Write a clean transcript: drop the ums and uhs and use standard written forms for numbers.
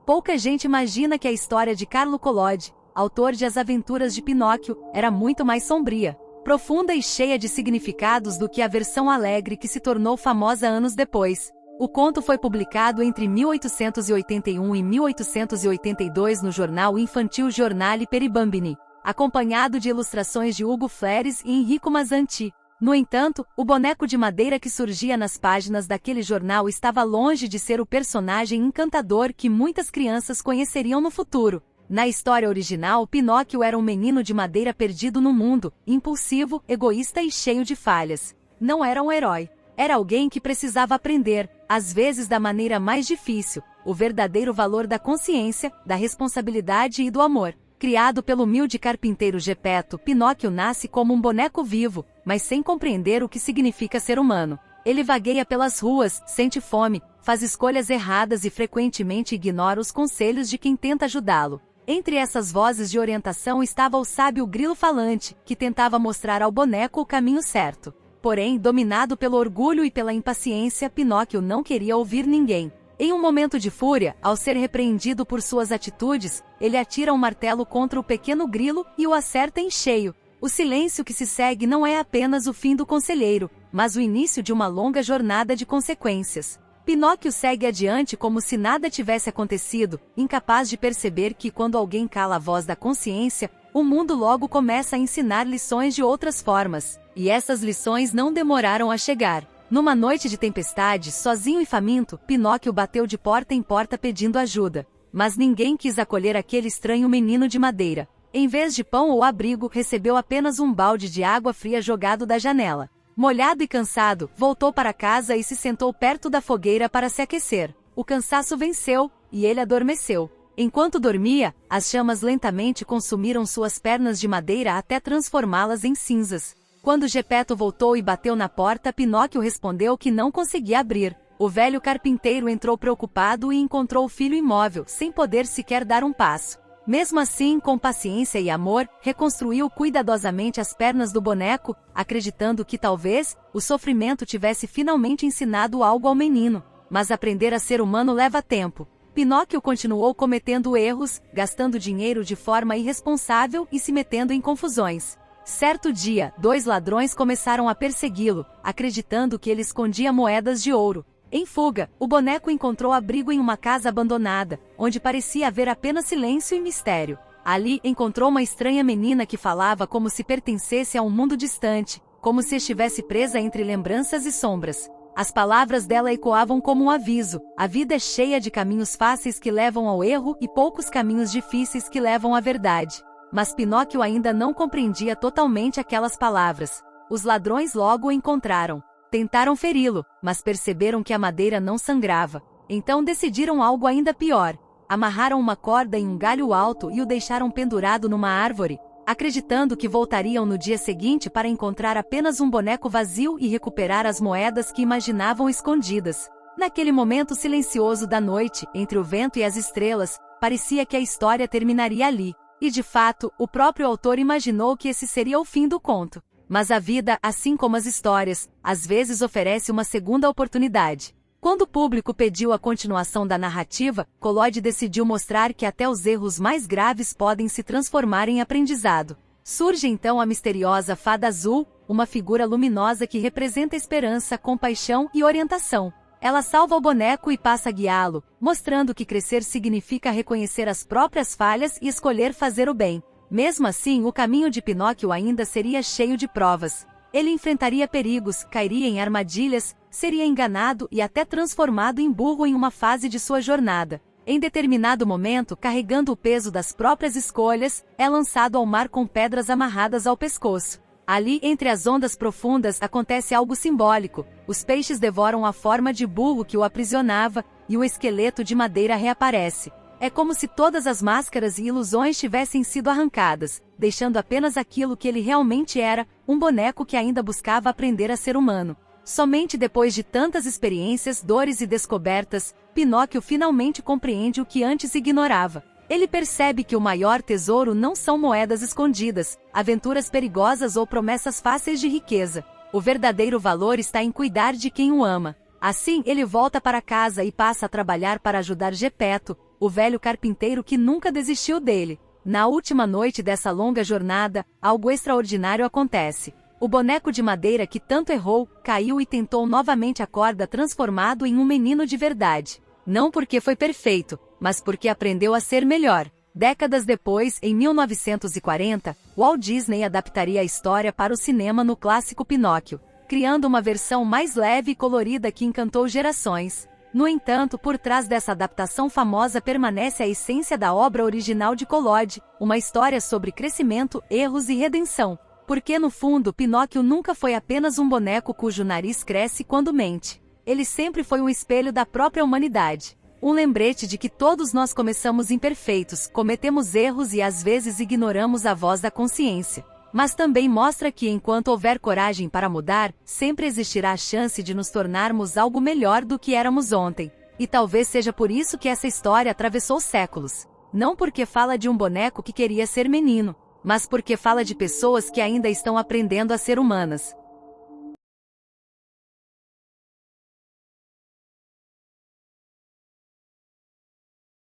Pouca gente imagina que a história de Carlo Collodi, autor de As Aventuras de Pinóquio, era muito mais sombria, profunda e cheia de significados do que a versão alegre que se tornou famosa anos depois. O conto foi publicado entre 1881 e 1882 no jornal infantil Giornale per i Bambini, acompanhado de ilustrações de Ugo Fleres e Enrico Mazzanti. No entanto, o boneco de madeira que surgia nas páginas daquele jornal estava longe de ser o personagem encantador que muitas crianças conheceriam no futuro. Na história original, Pinóquio era um menino de madeira perdido no mundo, impulsivo, egoísta e cheio de falhas. Não era um herói. Era alguém que precisava aprender, às vezes da maneira mais difícil, o verdadeiro valor da consciência, da responsabilidade e do amor. Criado pelo humilde carpinteiro Geppetto, Pinóquio nasce como um boneco vivo, mas sem compreender o que significa ser humano. Ele vagueia pelas ruas, sente fome, faz escolhas erradas e frequentemente ignora os conselhos de quem tenta ajudá-lo. Entre essas vozes de orientação estava o sábio grilo falante, que tentava mostrar ao boneco o caminho certo. Porém, dominado pelo orgulho e pela impaciência, Pinóquio não queria ouvir ninguém. Em um momento de fúria, ao ser repreendido por suas atitudes, ele atira um martelo contra o pequeno grilo e o acerta em cheio. O silêncio que se segue não é apenas o fim do conselheiro, mas o início de uma longa jornada de consequências. Pinóquio segue adiante como se nada tivesse acontecido, incapaz de perceber que quando alguém cala a voz da consciência, o mundo logo começa a ensinar lições de outras formas. E essas lições não demoraram a chegar. Numa noite de tempestade, sozinho e faminto, Pinóquio bateu de porta em porta pedindo ajuda. Mas ninguém quis acolher aquele estranho menino de madeira. Em vez de pão ou abrigo, recebeu apenas um balde de água fria jogado da janela. Molhado e cansado, voltou para casa e se sentou perto da fogueira para se aquecer. O cansaço venceu, e ele adormeceu. Enquanto dormia, as chamas lentamente consumiram suas pernas de madeira até transformá-las em cinzas. Quando Geppetto voltou e bateu na porta, Pinóquio respondeu que não conseguia abrir. O velho carpinteiro entrou preocupado e encontrou o filho imóvel, sem poder sequer dar um passo. Mesmo assim, com paciência e amor, reconstruiu cuidadosamente as pernas do boneco, acreditando que talvez o sofrimento tivesse finalmente ensinado algo ao menino. Mas aprender a ser humano leva tempo. Pinóquio continuou cometendo erros, gastando dinheiro de forma irresponsável e se metendo em confusões. Certo dia, 2 ladrões começaram a persegui-lo, acreditando que ele escondia moedas de ouro. Em fuga, o boneco encontrou abrigo em uma casa abandonada, onde parecia haver apenas silêncio e mistério. Ali, encontrou uma estranha menina que falava como se pertencesse a um mundo distante, como se estivesse presa entre lembranças e sombras. As palavras dela ecoavam como um aviso: a vida é cheia de caminhos fáceis que levam ao erro e poucos caminhos difíceis que levam à verdade. Mas Pinóquio ainda não compreendia totalmente aquelas palavras. Os ladrões logo o encontraram. Tentaram feri-lo, mas perceberam que a madeira não sangrava. Então decidiram algo ainda pior. Amarraram uma corda em um galho alto e o deixaram pendurado numa árvore, acreditando que voltariam no dia seguinte para encontrar apenas um boneco vazio e recuperar as moedas que imaginavam escondidas. Naquele momento silencioso da noite, entre o vento e as estrelas, parecia que a história terminaria ali. E de fato, o próprio autor imaginou que esse seria o fim do conto. Mas a vida, assim como as histórias, às vezes oferece uma segunda oportunidade. Quando o público pediu a continuação da narrativa, Collodi decidiu mostrar que até os erros mais graves podem se transformar em aprendizado. Surge então a misteriosa Fada Azul, uma figura luminosa que representa esperança, compaixão e orientação. Ela salva o boneco e passa a guiá-lo, mostrando que crescer significa reconhecer as próprias falhas e escolher fazer o bem. Mesmo assim, o caminho de Pinóquio ainda seria cheio de provas. Ele enfrentaria perigos, cairia em armadilhas, seria enganado e até transformado em burro em uma fase de sua jornada. Em determinado momento, carregando o peso das próprias escolhas, é lançado ao mar com pedras amarradas ao pescoço. Ali, entre as ondas profundas, acontece algo simbólico. Os peixes devoram a forma de burro que o aprisionava, e o esqueleto de madeira reaparece. É como se todas as máscaras e ilusões tivessem sido arrancadas, deixando apenas aquilo que ele realmente era, um boneco que ainda buscava aprender a ser humano. Somente depois de tantas experiências, dores e descobertas, Pinóquio finalmente compreende o que antes ignorava. Ele percebe que o maior tesouro não são moedas escondidas, aventuras perigosas ou promessas fáceis de riqueza. O verdadeiro valor está em cuidar de quem o ama. Assim, ele volta para casa e passa a trabalhar para ajudar Gepeto, o velho carpinteiro que nunca desistiu dele. Na última noite dessa longa jornada, algo extraordinário acontece. O boneco de madeira que tanto errou, caiu e tentou novamente a corda, transformado em um menino de verdade. Não porque foi perfeito, mas porque aprendeu a ser melhor. Décadas depois, em 1940, Walt Disney adaptaria a história para o cinema no clássico Pinóquio, criando uma versão mais leve e colorida que encantou gerações. No entanto, por trás dessa adaptação famosa permanece a essência da obra original de Collodi, uma história sobre crescimento, erros e redenção. Porque no fundo, Pinóquio nunca foi apenas um boneco cujo nariz cresce quando mente. Ele sempre foi um espelho da própria humanidade. Um lembrete de que todos nós começamos imperfeitos, cometemos erros e às vezes ignoramos a voz da consciência. Mas também mostra que enquanto houver coragem para mudar, sempre existirá a chance de nos tornarmos algo melhor do que éramos ontem. E talvez seja por isso que essa história atravessou séculos. Não porque fala de um boneco que queria ser menino, mas porque fala de pessoas que ainda estão aprendendo a ser humanas.